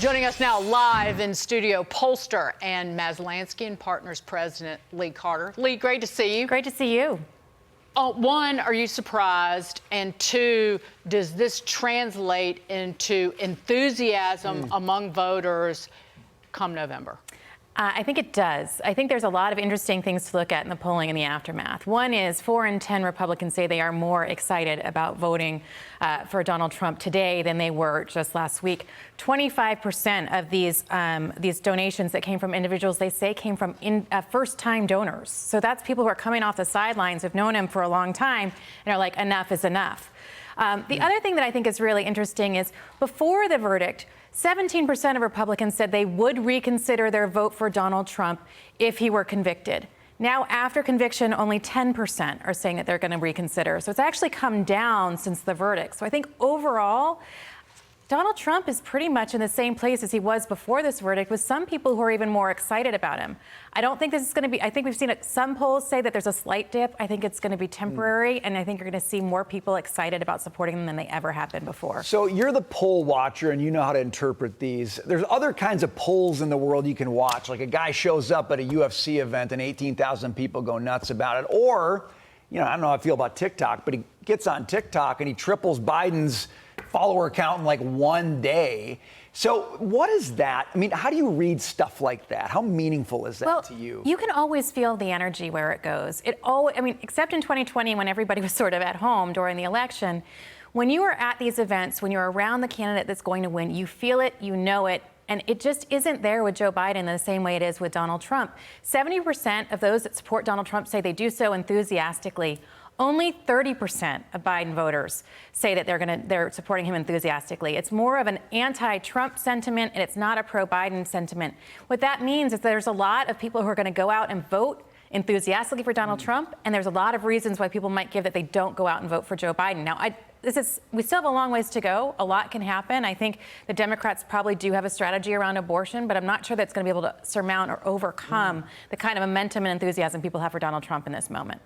Joining us now live in studio, Pollster and Maslansky and Partners President Lee Carter. Lee, great to see you. Great to see you. One, are you surprised? And two, does this translate into enthusiasm among voters come November? I think it does. I think there's a lot of interesting things to look at in the polling in the aftermath. One is 4 in 10 Republicans say they are more excited about voting for Donald Trump today than they were just last week. 25% of these donations that came from individuals they say came from first-time donors. So that's people who are coming off the sidelines, have known him for a long time, and are like, enough is enough. The other thing that I think is really interesting is before the verdict, 17% of Republicans said they would reconsider their vote for Donald Trump if he were convicted. Now, after conviction, only 10% are saying that they're going to reconsider. So it's actually come down since the verdict. So I think overall, Donald Trump is pretty much in the same place as he was before this verdict, with some people who are even more excited about him. I don't think this is going to be, I think we've seen some polls say that there's a slight dip. I think it's going to be temporary, and I think you're going to see more people excited about supporting him than they ever have been before. So you're the poll watcher, and you know how to interpret these. There's other kinds of polls in the world you can watch, like a guy shows up at a UFC event and 18,000 people go nuts about it. Or, you know, I don't know how I feel about TikTok, but he gets on TikTok and he triples Biden's follower count in like one day. So what is that? I mean, how do you read stuff like that? How meaningful is that to you? You can always feel the energy where it goes. Except in 2020 when everybody was sort of at home during the election, when you are at these events, when you're around the candidate that's going to win, you feel it, you know it, and it just isn't there with Joe Biden in the same way it is with Donald Trump. 70% of those that support Donald Trump say they do so enthusiastically. Only 30% of Biden voters say that they're supporting him enthusiastically. It's more of an anti-Trump sentiment, and it's not a pro-Biden sentiment. What that means is there's a lot of people who are going to go out and vote enthusiastically for Donald Trump, and there's a lot of reasons why people might give that they don't go out and vote for Joe Biden. Now, we still have a long ways to go. A lot can happen. I think the Democrats probably do have a strategy around abortion, but I'm not sure that's going to be able to surmount or overcome the kind of momentum and enthusiasm people have for Donald Trump in this moment.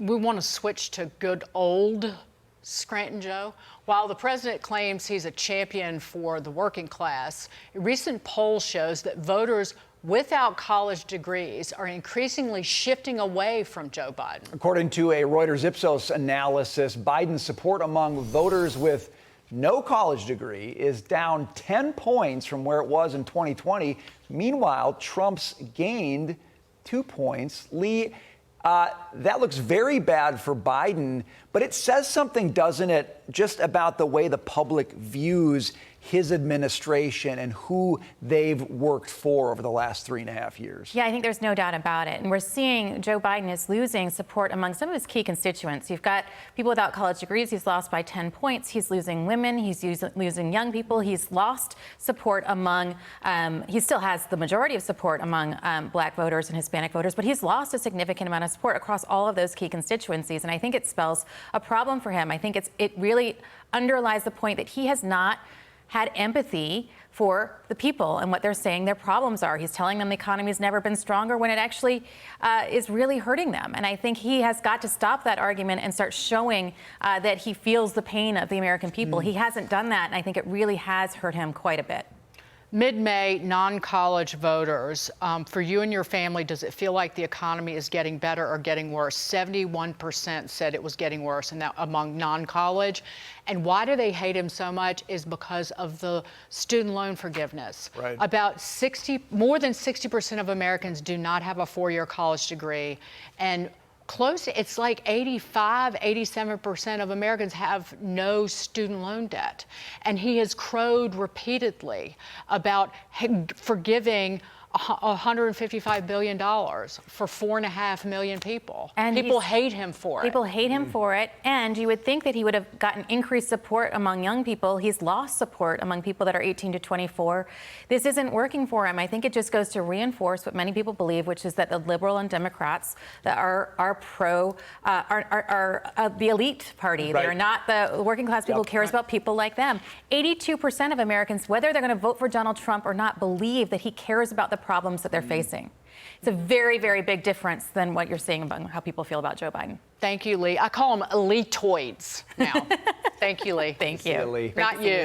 We want to switch to good old Scranton Joe. While the president claims he's a champion for the working class, a recent poll shows that voters without college degrees are increasingly shifting away from Joe Biden. According to a Reuters Ipsos analysis, Biden's support among voters with no college degree is down 10 points from where it was in 2020. Meanwhile, Trump's gained 2 points. Lee, that looks very bad for Biden, but it says something, doesn't it, just about the way the public views his administration and who they've worked for over the last 3.5 years. Yeah, I think there's no doubt about it. And we're seeing Joe Biden is losing support among some of his key constituents. You've got people without college degrees. He's lost by 10 points. He's losing women. He's losing young people. He's lost support among, he still has the majority of support among black voters and Hispanic voters, but he's lost a significant amount of support across all of those key constituencies. And I think it spells a problem for him. I think it really underlies the point that he has not had empathy for the people and what they're saying their problems are. He's telling them the economy's never been stronger when it actually is really hurting them. And I think he has got to stop that argument and start showing that he feels the pain of the American people. He hasn't done that, and I think it really has hurt him quite a bit. Mid-May, non-college voters, for you and your family, does it feel like the economy is getting better or getting worse? 71% said it was getting worse, and that among non-college. And why do they hate him so much is because of the student loan forgiveness. Right. More than 60% of Americans do not have a 4-year college degree, and it's like 87% of Americans have no student loan debt. And he has crowed repeatedly about forgiving $155 billion for 4.5 million people. And people hate him for it. People hate him for it, and you would think that he would have gotten increased support among young people. He's lost support among people that are 18 to 24. This isn't working for him. I think it just goes to reinforce what many people believe, which is that the liberal and Democrats that are the elite party. Right. They are not the working class people who cares about people like them. 82% of Americans, whether they're going to vote for Donald Trump or not, believe that he cares about the problems that they're facing. It's a very, very big difference than what you're seeing about how people feel about Joe Biden. Thank you, Lee. I call them elitoids now. Thank you, Lee. Thank you. Lee. Not you.